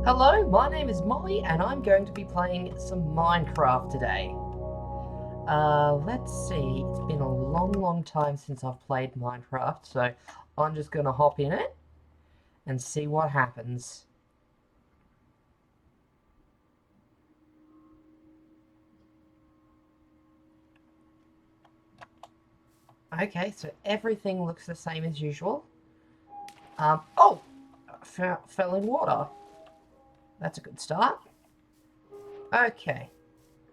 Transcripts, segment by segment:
Hello, my name is Molly and I'm going to be playing some Minecraft today. Let's see, it's been a long time since I've played Minecraft, so I'm just going to hop in it and see what happens. Okay, so everything looks the same as usual. Oh! Fell in water. That's a good start. Okay.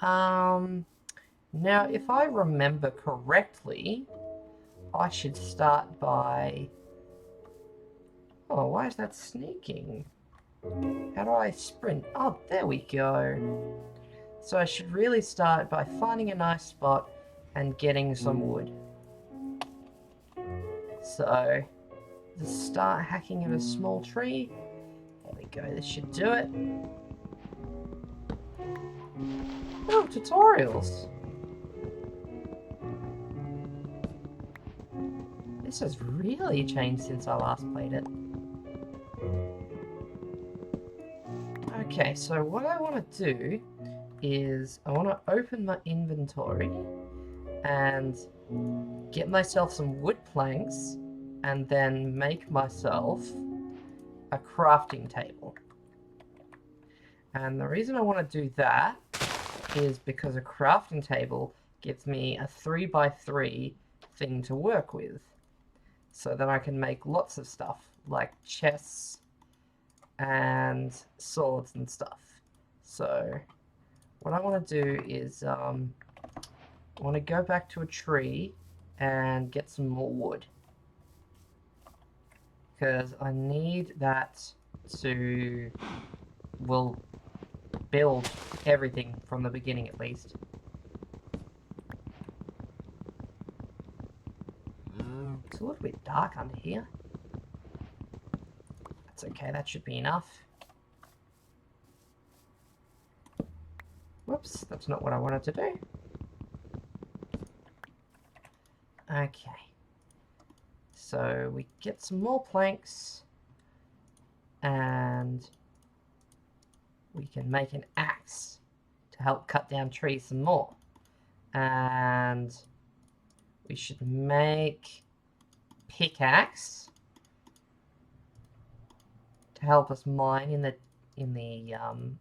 Now if I remember correctly, I should start by... Oh, why is that sneaking? How do I sprint? Oh, there we go. So I should really start by finding a nice spot and getting some wood. So, just start hacking at a small tree. There we go, this should do it. Oh, tutorials! This has really changed since I last played it. Okay, so what I want to do is I want to open my inventory and get myself some wood planks and then make myself a crafting table. And the reason I want to do that is because a crafting table gives me a 3x3 thing to work with. So then I can make lots of stuff, like chests and swords and stuff. So what I want to do is I want to go back to a tree and get some more wood. Because I need that to, well, build everything from the beginning at least. It's a little bit dark under here. That's okay, that should be enough. Whoops, that's not what I wanted to do. Okay. So we get some more planks and we can make an axe to help cut down trees some more. And we should make pickaxe to help us mine in the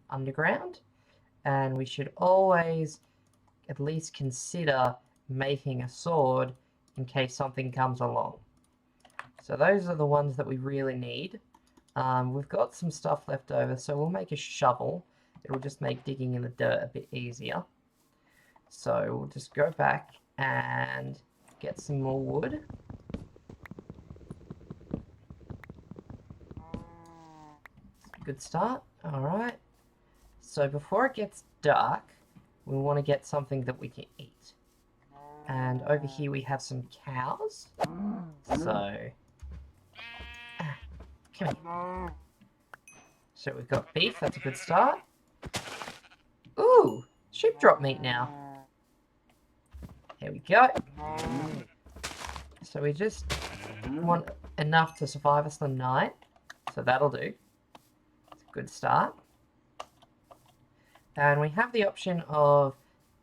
underground. And we should always at least consider making a sword in case something comes along. So those are the ones that we really need. We've got some stuff left over, so we'll make a shovel. It'll just make digging in the dirt a bit easier. So we'll just go back and get some more wood. Good start. Alright. So before it gets dark, we want to get something that we can eat. And over here we have some cows. So... come here. So we've got beef, that's a good start. Ooh! Sheep drop meat now. Here we go. So we just want enough to survive us the night. So that'll do. It's a good start. And we have the option of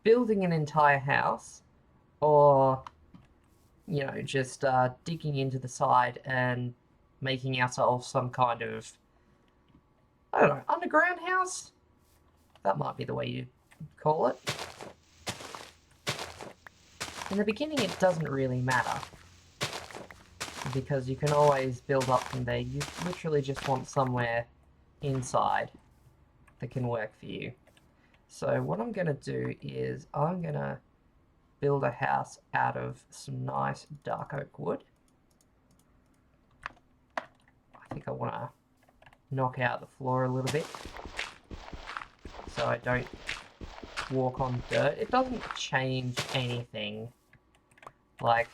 building an entire house or, you know, just digging into the side and making ourselves some kind of, I don't know, underground house? That might be the way you call it. In the beginning it doesn't really matter, because you can always build up from there. You literally just want somewhere inside that can work for you. So what I'm going to do is I'm going to build a house out of some nice dark oak wood. I think I want to knock out the floor a little bit so I don't walk on dirt. It doesn't change anything. Like,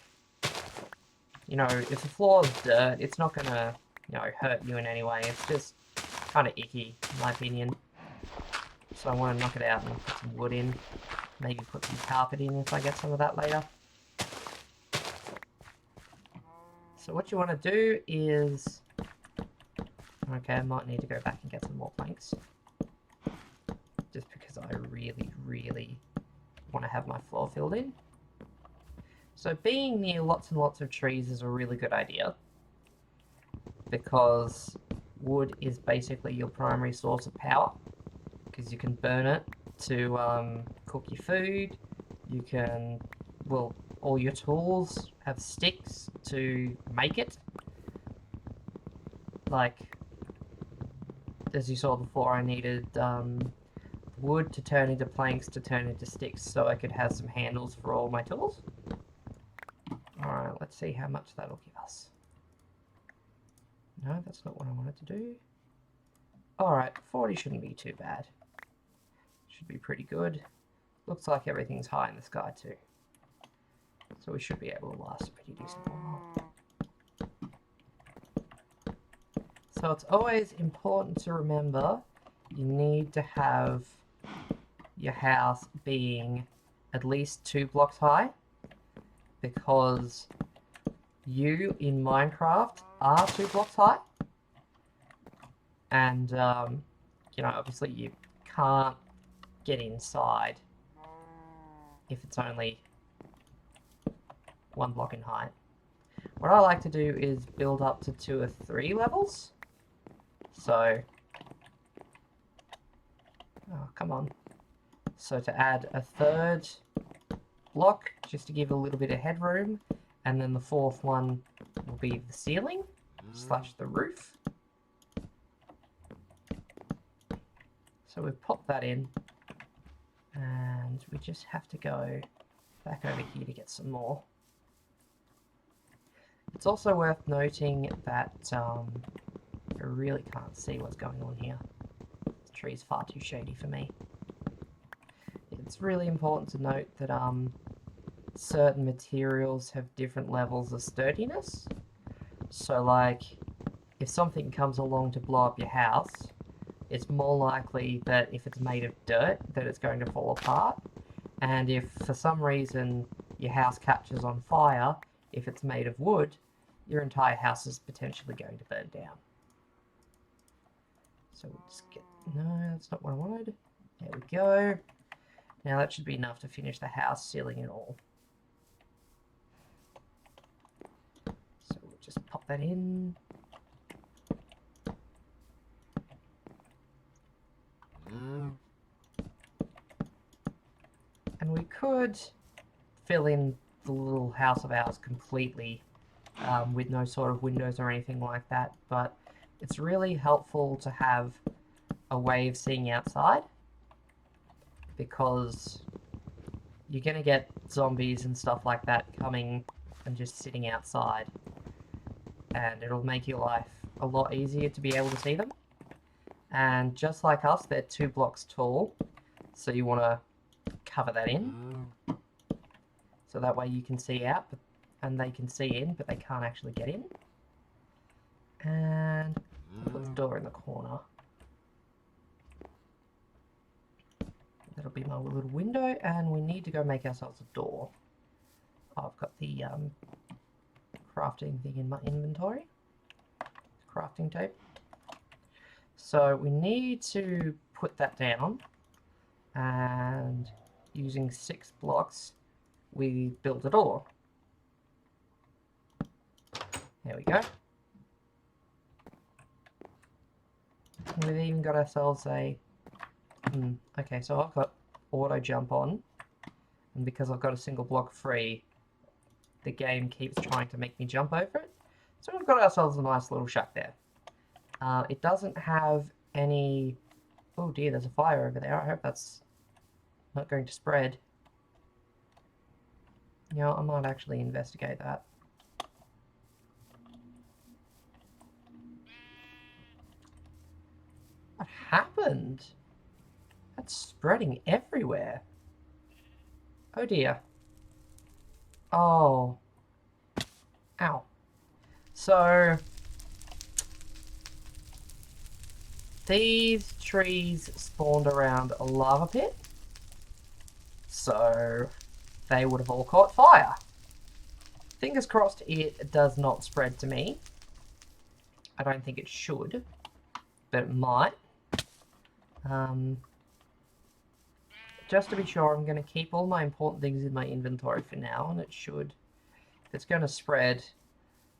you know, if the floor is dirt, it's not gonna, you know, hurt you in any way. It's just kind of icky, in my opinion. So I want to knock it out and put some wood in. Maybe put some carpet in if I get some of that later. So what you want to do is... Okay, I might need to go back and get some more planks. Just because I really, really want to have my floor filled in. So being near lots and lots of trees is a really good idea. Because wood is basically your primary source of power. Because you can burn it to cook your food. You can, well, all your tools have sticks to make it. Like, as you saw before, I needed wood to turn into planks to turn into sticks so I could have some handles for all my tools. Alright, let's see how much that'll give us. No, that's not what I wanted to do. Alright, 40 shouldn't be too bad. Should be pretty good. Looks like everything's high in the sky too. So we should be able to last a pretty decent while. So it's always important to remember you need to have your house being at least 2 blocks high, because you in Minecraft are 2 blocks high, and you know, obviously you can't get inside if it's only 1 block in height. What I like to do is build up to 2 or 3 levels. So, oh, come on. So to add a 3rd block, just to give a little bit of headroom, and then the 4th one will be the ceiling slash the roof. So we've popped that in, and we just have to go back over here to get some more. It's also worth noting that I really can't see what's going on here. The tree's far too shady for me. It's really important to note that certain materials have different levels of sturdiness. So like, if something comes along to blow up your house, it's more likely that if it's made of dirt, that it's going to fall apart. And if for some reason your house catches on fire, if it's made of wood, your entire house is potentially going to burn down. So we'll just get... No, that's not what I wanted. There we go. Now that should be enough to finish the house, ceiling and all. So we'll just pop that in. And we could fill in the little house of ours completely with no sort of windows or anything like that, but it's really helpful to have a way of seeing outside, because you're going to get zombies and stuff like that coming and just sitting outside, and it'll make your life a lot easier to be able to see them. And just like us, they're 2 blocks tall, so you want to cover that in, so that way you can see out, and they can see in, but they can't actually get in. And put the door in the corner. That'll be my little window, and we need to go make ourselves a door. Oh, I've got the crafting thing in my inventory. Crafting tape. So we need to put that down, and using 6 blocks, we build a door. There we go. And we've even got ourselves a... okay, so I've got auto jump on, and because I've got a single block free, the game keeps trying to make me jump over it. So we've got ourselves a nice little shack there. It doesn't have any... Oh dear, there's a fire over there. I hope that's not going to spread. You know, I might actually investigate that. What happened? That's spreading everywhere. Oh dear. Oh. Ow. So... these trees spawned around a lava pit. So... they would have all caught fire. Fingers crossed it does not spread to me. I don't think it should. but it might. Just to be sure, I'm going to keep all my important things in my inventory for now, and it should, if it's going to spread,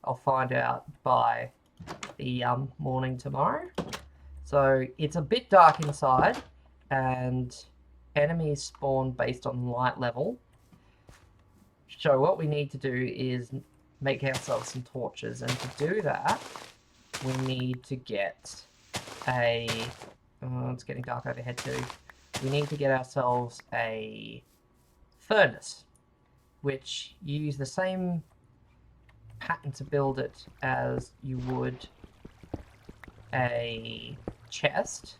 I'll find out by the morning tomorrow. So it's a bit dark inside, and enemies spawn based on light level. So what we need to do is make ourselves some torches, and to do that, we need to get a... Oh, it's getting dark overhead too. We need to get ourselves a furnace, which you use the same pattern to build it as you would a chest.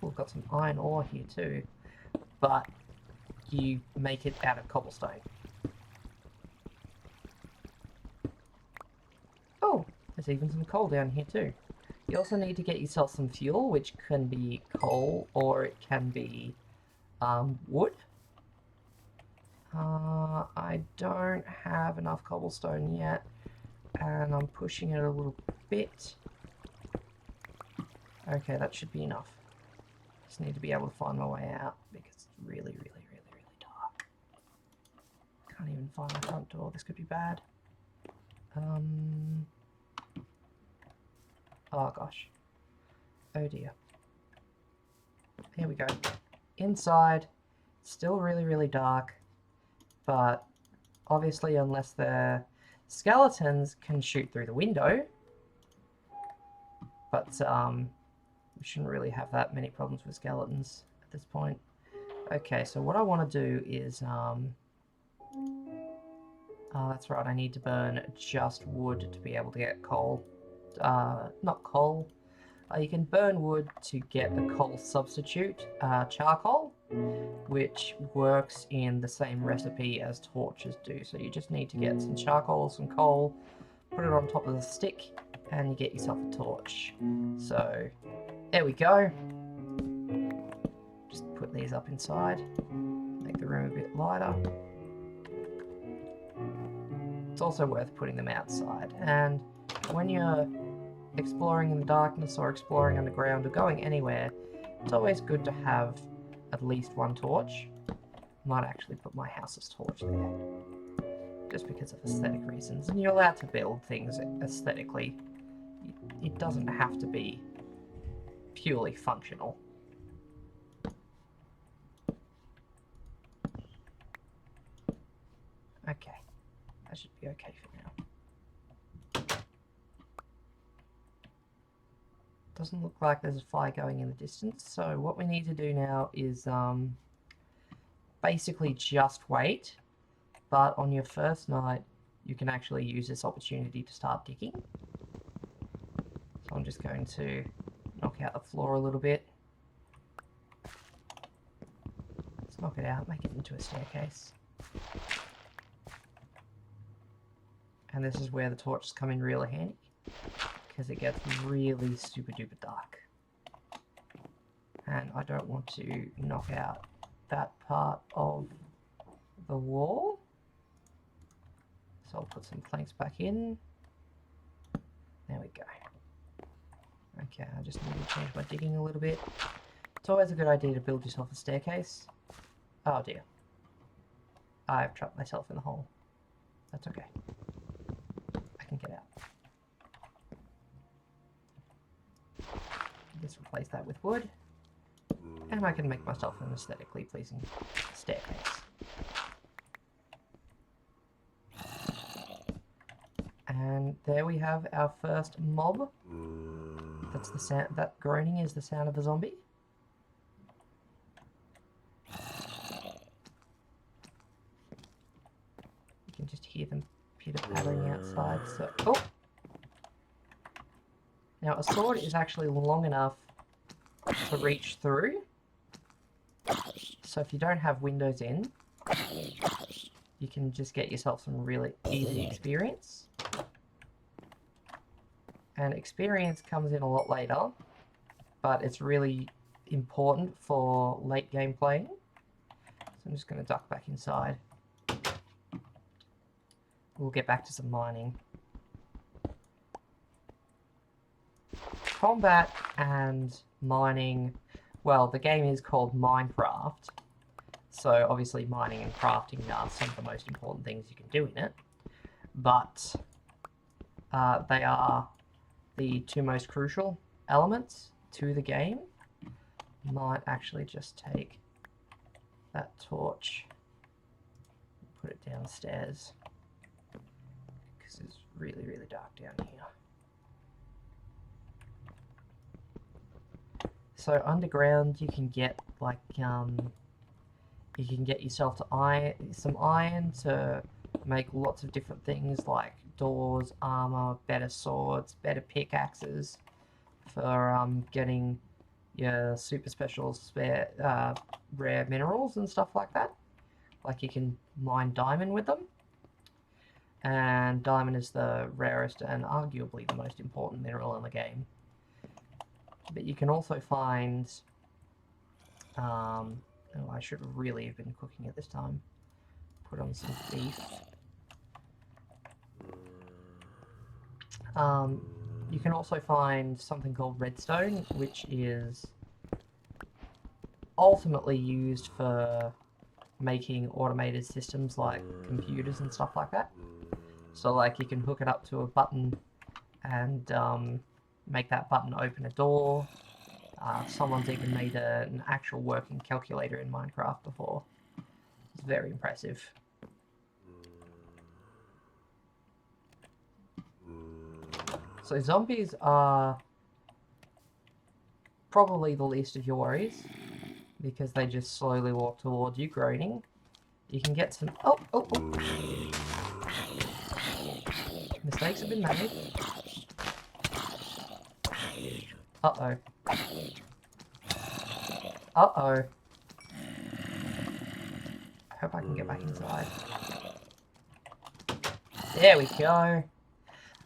We've got some iron ore here too, but you make it out of cobblestone. Oh, there's even some coal down here too. You also need to get yourself some fuel, which can be coal or it can be wood. I don't have enough cobblestone yet, and I'm pushing it a little bit. Okay, that should be enough. Just need to be able to find my way out because it's really, really, really, really dark. Can't even find my front door. This could be bad. Oh gosh. Oh dear. Here we go. Inside, still really, really dark, but obviously unless the skeletons can shoot through the window, but we shouldn't really have that many problems with skeletons at this point. Okay, so what I want to do is, oh, that's right, I need to burn just wood to be able to get coal. Not coal. You can burn wood to get a coal substitute, charcoal, which works in the same recipe as torches do. So you just need to get some charcoal, some coal, put it on top of the stick, and you get yourself a torch. So there we go. Just put these up inside, make the room a bit lighter. It's also worth putting them outside, and when you're exploring in the darkness or exploring underground or going anywhere, it's always good to have at least one torch. Might actually put my house's torch there, just because of aesthetic reasons. And you're allowed to build things aesthetically. It doesn't have to be purely functional. Okay, that should be okay for now. Doesn't look like there's a fire going in the distance, so what we need to do now is basically just wait, but on your first night you can actually use this opportunity to start digging. So I'm just going to knock out the floor a little bit. Let's knock it out, make it into a staircase. And this is where the torches come in really handy, because it gets really super duper dark. And I don't want to knock out that part of the wall. So I'll put some planks back in. There we go. Okay, I just need to change my digging a little bit. It's always a good idea to build yourself a staircase. Oh dear. I've trapped myself in the hole. That's okay. I can get out. Just replace that with wood, and I can make myself an aesthetically pleasing staircase. And there we have our first mob. That's the sound. That groaning is the sound of a zombie. You can just hear them pitter-pattering outside. So, oh. Now, a sword is actually long enough to reach through. So if you don't have windows in, you can just get yourself some really easy experience. And experience comes in a lot later, but it's really important for late game playing. So I'm just going to duck back inside. We'll get back to some mining. combat and mining, well, the game is called Minecraft, so obviously mining and crafting are some of the most important things you can do in it, but they are the two most crucial elements to the game. Might actually just take that torch, put it downstairs, because it's really, really dark down here. So underground you can get like you can get yourself to some iron to make lots of different things like doors, armor, better swords, better pickaxes for getting your super special rare minerals and stuff like that. Like you can mine diamond with them, and diamond is the rarest and arguably the most important mineral in the game. But you can also find, oh, I should really have been cooking at this time. Put on some beef. You can also find something called redstone, which is ultimately used for making automated systems like computers and stuff like that. So like you can hook it up to a button and make that button open a door. Someone's even made an actual working calculator in Minecraft before. It's very impressive. So zombies are probably the least of your worries, because they just slowly walk towards you, groaning. You can get some... Oh! Mistakes have been made. Uh-oh. Uh-oh. I hope I can get back inside. There we go.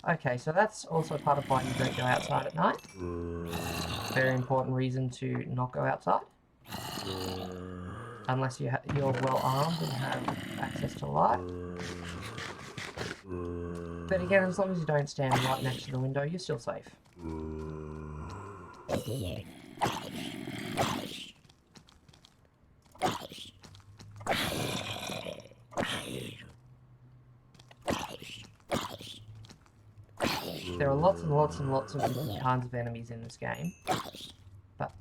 Okay, so that's also part of why you don't go outside at night. Very important reason to not go outside. Unless you're well armed and have access to light. But again, as long as you don't stand right next to the window, you're still safe. There are lots and lots and lots of different kinds of enemies in this game, but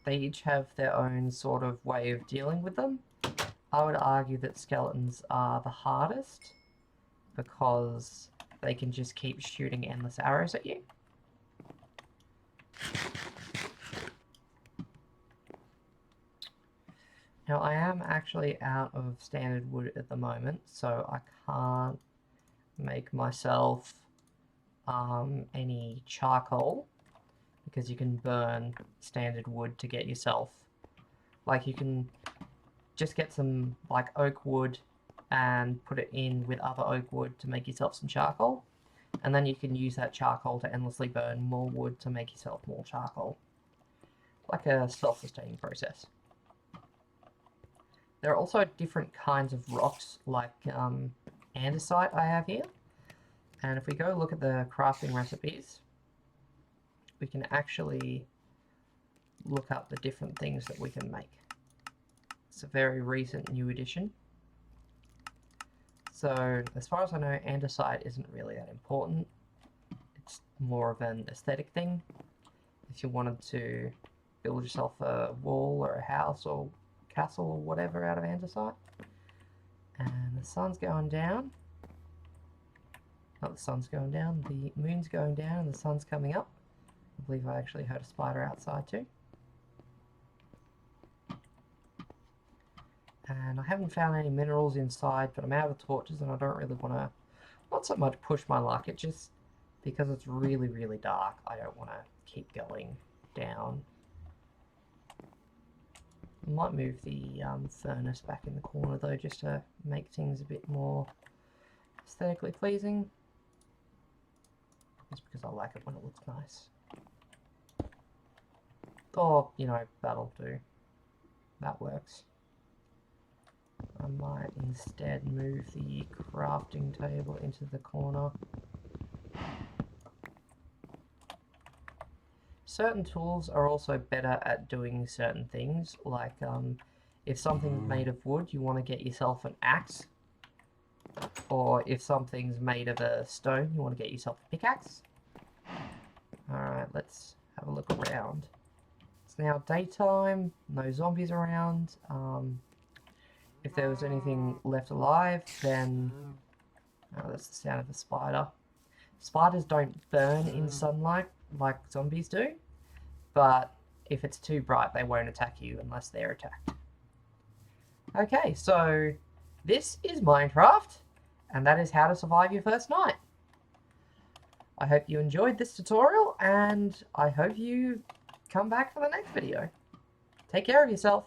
they each have their own sort of way of dealing with them. I would argue that skeletons are the hardest because they can just keep shooting endless arrows at you. Now I am actually out of standard wood at the moment, so I can't make myself any charcoal, because you can burn standard wood to get yourself, like you can just get some like oak wood and put it in with other oak wood to make yourself some charcoal, and then you can use that charcoal to endlessly burn more wood to make yourself more charcoal, like a self-sustaining process. There are also different kinds of rocks, like andesite I have here. And if we go look at the crafting recipes, we can actually look up the different things that we can make. It's a very recent new addition. So, as far as I know, andesite isn't really that important. It's more of an aesthetic thing. If you wanted to build yourself a wall or a house or castle or whatever out of andesite. And the sun's going down. Not the sun's going down, the moon's going down and the sun's coming up. I believe I actually heard a spider outside too. And I haven't found any minerals inside, but I'm out of torches and I don't really want to, not so much push my luck, it just, because it's really, really dark, I don't want to keep going down. I might move the furnace back in the corner though, just to make things a bit more aesthetically pleasing. Just because I like it when it looks nice. Or, you know, that'll do. That works. I might instead move the crafting table into the corner. Certain tools are also better at doing certain things, like if something's made of wood, you want to get yourself an axe. Or if something's made of a stone, you want to get yourself a pickaxe. Alright, let's have a look around. It's now daytime, no zombies around. If there was anything left alive, then... Oh, that's the sound of a spider. Spiders don't burn in sunlight like zombies do, but if it's too bright, they won't attack you unless they're attacked. Okay, so this is Minecraft, and that is how to survive your first night. I hope you enjoyed this tutorial, and I hope you come back for the next video. Take care of yourself.